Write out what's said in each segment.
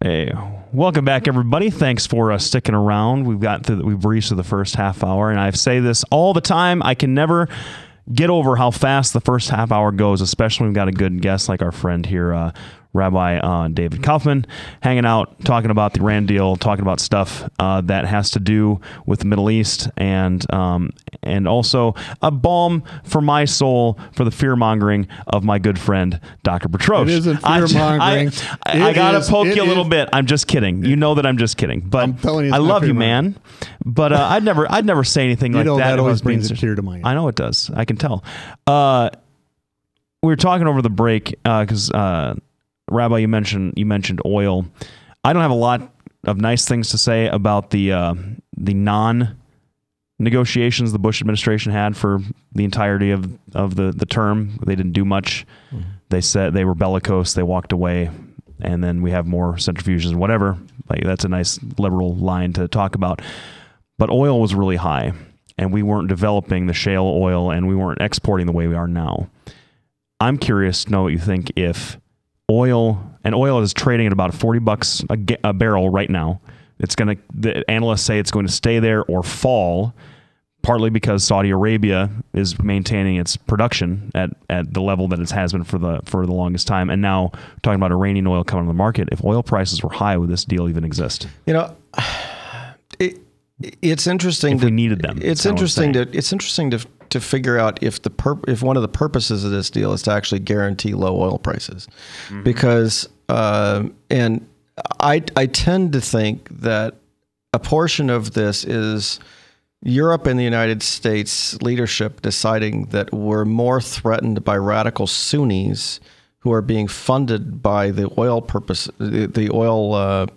Hey, welcome back, everybody. Thanks for sticking around. We've reached the first half hour, and I say this all the time. I can never get over how fast the first half hour goes, especially when we've got a good guest like our friend here, Rabbi David Kaufman, hanging out, talking about the Iran deal, talking about stuff that has to do with the Middle East, and also a balm for my soul for the fear-mongering of my good friend, Dr. Petrosh. It isn't fear-mongering. I got to poke you a little bit. I'm just kidding. You know that I'm just kidding. But I'm telling you, I love you, man. But I'd never say anything like that. That always brings a tear to my eye. I know it does. I can tell. We were talking over the break because Rabbi, you mentioned oil. I don't have a lot of nice things to say about the non-negotiations the Bush administration had for the entirety of the term. They didn't do much. Mm-hmm. They said they were bellicose. They walked away, and then we have more centrifuges and whatever. Like, that's a nice liberal line to talk about. But oil was really high, and we weren't developing the shale oil, and we weren't exporting the way we are now. I'm curious to know what you think if oil is trading at about $40 a barrel right now. The analysts say it's going to stay there or fall, partly because Saudi Arabia is maintaining its production at the level that it has been for the longest time. And now talking about Iranian oil coming on the market. If oil prices were high, would this deal even exist? It's interesting. If we needed them, it's interesting to figure out if one of the purposes of this deal is to actually guarantee low oil prices, mm-hmm. because and I tend to think that a portion of this is Europe and the United States leadership deciding that we're more threatened by radical Sunnis who are being funded by the oil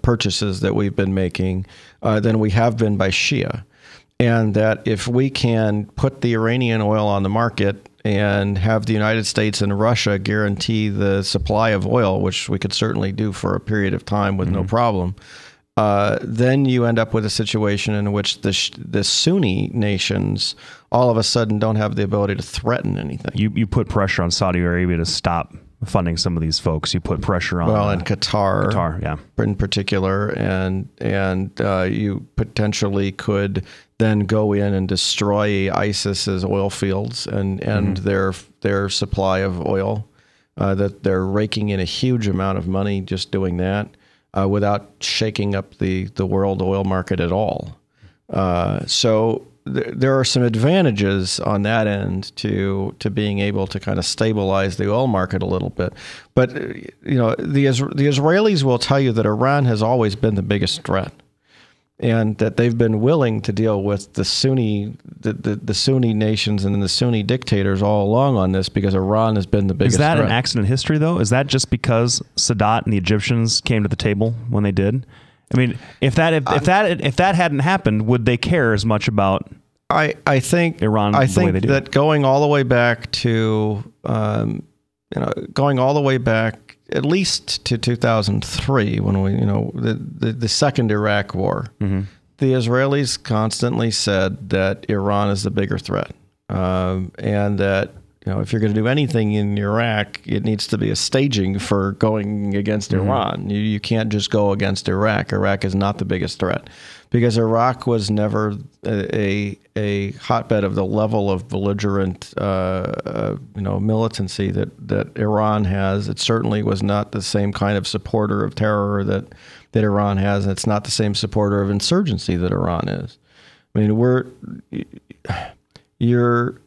purchases that we've been making than we have been by Shia. And that if we can put the Iranian oil on the market and have the United States and Russia guarantee the supply of oil, which we could certainly do for a period of time with no problem, then you end up with a situation in which the Sunni nations all of a sudden don't have the ability to threaten anything. You put pressure on Saudi Arabia to stop funding some of these folks. You put pressure on and Qatar, yeah, in particular, and you potentially could then go in and destroy ISIS's oil fields and mm-hmm. their supply of oil. That they're raking in a huge amount of money just doing that without shaking up the world oil market at all. So there are some advantages on that end to being able to kind of stabilize the oil market a little bit. But the Israelis will tell you that Iran has always been the biggest threat, and that they've been willing to deal with the Sunni nations and the Sunni dictators all along on this because Iran has been the biggest threat. Is that an accident in history, though? Is that just because Sadat and the Egyptians came to the table when they did? I mean, if that hadn't happened, would they care as much about I think Iran? I think that going all the way back to going all the way back at least to 2003 when we the second Iraq war, mm-hmm. the Israelis constantly said that Iran is the bigger threat, and that if you're going to do anything in Iraq, it needs to be a staging for going against mm-hmm. Iran. You can't just go against Iraq. Iraq is not the biggest threat because Iraq was never a hotbed of the level of belligerent militancy that Iran has. It certainly was not the same kind of supporter of terror that Iran has, and it's not the same supporter of insurgency that Iran is. I mean, you're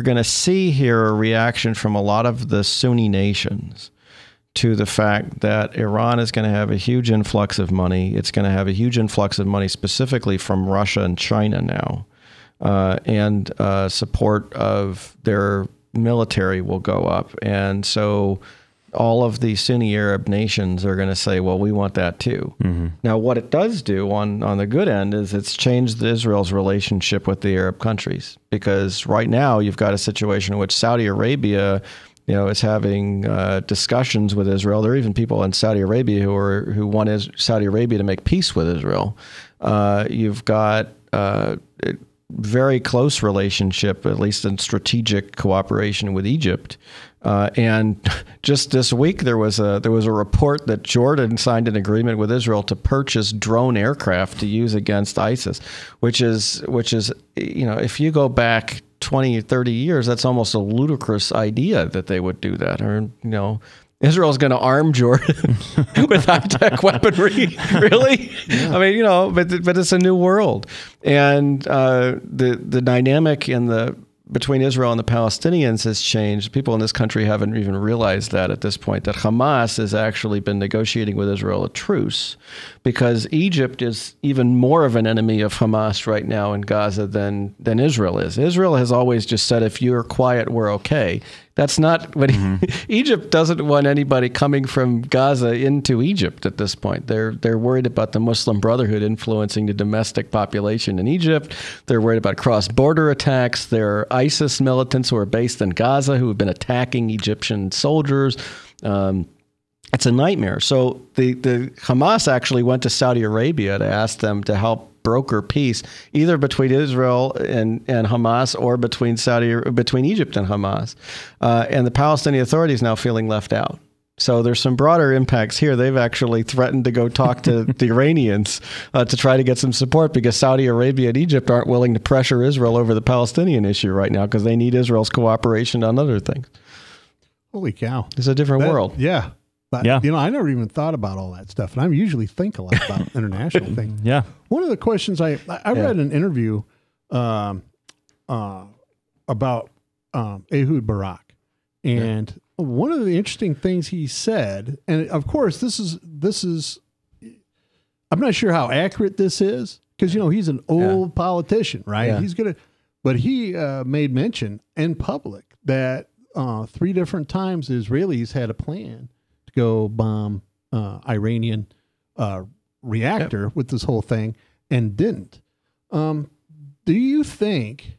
going to see here a reaction from a lot of the Sunni nations to the fact that Iran is going to have a huge influx of money. It's going to have a huge influx of money specifically from Russia and China now. And support of their military will go up. And so all of the Sunni Arab nations are going to say, well, we want that too. Mm-hmm. Now, what it does do on the good end is it's changed Israel's relationship with the Arab countries, because right now you've got a situation in which Saudi Arabia is having discussions with Israel. There are even people in Saudi Arabia who want Saudi Arabia to make peace with Israel. You've got very close relationship, at least in strategic cooperation with Egypt. And just this week, there was a report that Jordan signed an agreement with Israel to purchase drone aircraft to use against ISIS, which is if you go back 20, 30 years, that's almost a ludicrous idea that they would do that. Or Israel's going to arm Jordan with high-tech weaponry. Really? Yeah. I mean, but it's a new world. And the dynamic between Israel and the Palestinians has changed. People in this country haven't even realized that at this point, that Hamas has actually been negotiating with Israel a truce, because Egypt is even more of an enemy of Hamas right now in Gaza than Israel is. Israel has always just said, if you're quiet, we're okay. That's not what Egypt doesn't want anybody coming from Gaza into Egypt at this point. They're worried about the Muslim Brotherhood influencing the domestic population in Egypt. They're worried about cross-border attacks. There are ISIS militants who are based in Gaza who have been attacking Egyptian soldiers. It's a nightmare. So the Hamas actually went to Saudi Arabia to ask them to help broker peace, either between Israel and Hamas, or between Egypt and Hamas. And the Palestinian Authority is now feeling left out. So there's some broader impacts here. They've actually threatened to go talk to the Iranians to try to get some support, because Saudi Arabia and Egypt aren't willing to pressure Israel over the Palestinian issue right now, because they need Israel's cooperation on other things. Holy cow. It's a different world. Yeah. But, I never even thought about all that stuff. And I usually think a lot about international things. Yeah. One of the questions I read an interview about Ehud Barak. And one of the interesting things he said, and of course, this is I'm not sure how accurate this is, because, he's an old politician, right? Yeah. But he made mention in public that 3 different times the Israelis had a plan go bomb Iranian reactor with this whole thing, and didn't. Do you think,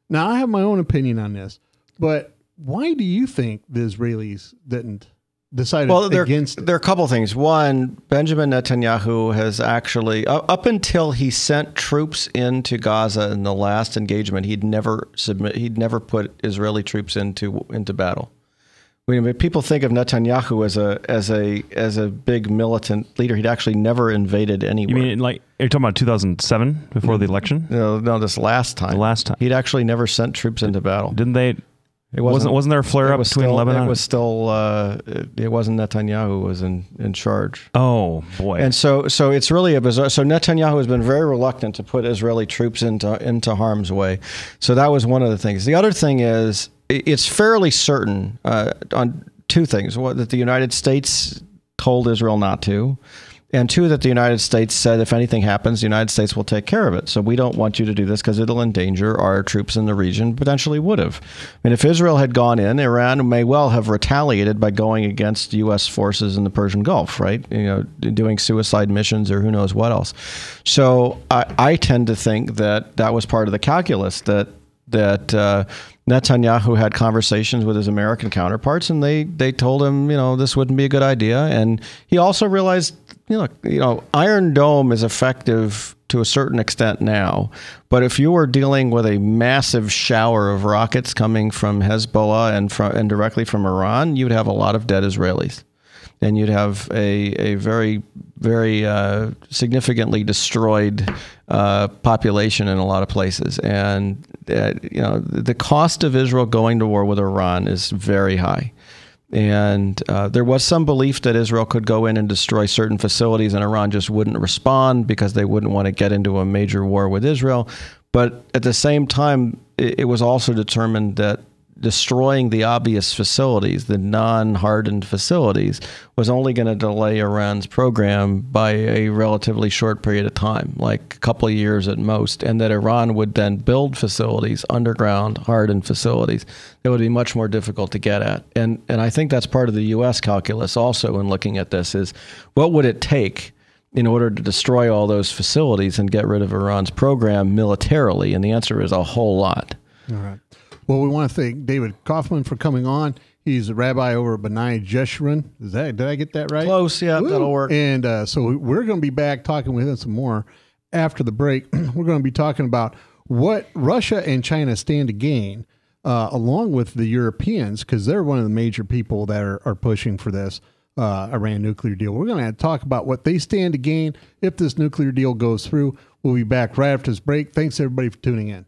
now I have my own opinion on this, but why do you think the Israelis didn't decide against it? There are a couple of things. One, Benjamin Netanyahu has actually, up until he sent troops into Gaza in the last engagement, he'd never put Israeli troops into battle. I mean, people think of Netanyahu as a big militant leader. He'd actually never invaded anywhere. You mean, are you talking about 2007, before the election? No, this last time. The last time. He'd actually never sent troops into battle. Didn't they? It wasn't there a flare up between Lebanon? It was still. It wasn't Netanyahu who was in charge. Oh boy! And so it's really a bizarre. So Netanyahu has been very reluctant to put Israeli troops into harm's way. So that was one of the things. The other thing is, it's fairly certain on 2 things: that the United States told Israel not to, and 2, that the United States said if anything happens, the United States will take care of it. So we don't want you to do this because it'll endanger our troops in the region. Potentially would have. And if Israel had gone in, Iran may well have retaliated by going against U.S. forces in the Persian Gulf, right? Doing suicide missions or who knows what else. So I tend to think that was part of the calculus, that Netanyahu had conversations with his American counterparts, and they told him, this wouldn't be a good idea. And he also realized, Iron Dome is effective to a certain extent now, but if you were dealing with a massive shower of rockets coming from Hezbollah and directly from Iran, you'd have a lot of dead Israelis. And you'd have a very, very significantly destroyed population in a lot of places. And, the cost of Israel going to war with Iran is very high. And there was some belief that Israel could go in and destroy certain facilities, and Iran just wouldn't respond because they wouldn't want to get into a major war with Israel. But at the same time, it was also determined that destroying the obvious facilities, the non-hardened facilities, was only going to delay Iran's program by a relatively short period of time, like a couple of years at most, and that Iran would then build facilities, underground, hardened facilities, that would be much more difficult to get at. And I think that's part of the U.S. calculus also in looking at this, is what would it take in order to destroy all those facilities and get rid of Iran's program militarily? And the answer is a whole lot. All right. Well, we want to thank David Kaufman for coming on. He's a rabbi over at B'nai Jeshurun. Did I get that right? Close, yeah, Woo. That'll work. And so we're going to be back talking with him some more after the break. We're going to be talking about what Russia and China stand to gain, along with the Europeans, because they're one of the major people that are pushing for this Iran nuclear deal. We're going to talk about what they stand to gain if this nuclear deal goes through. We'll be back right after this break. Thanks, everybody, for tuning in.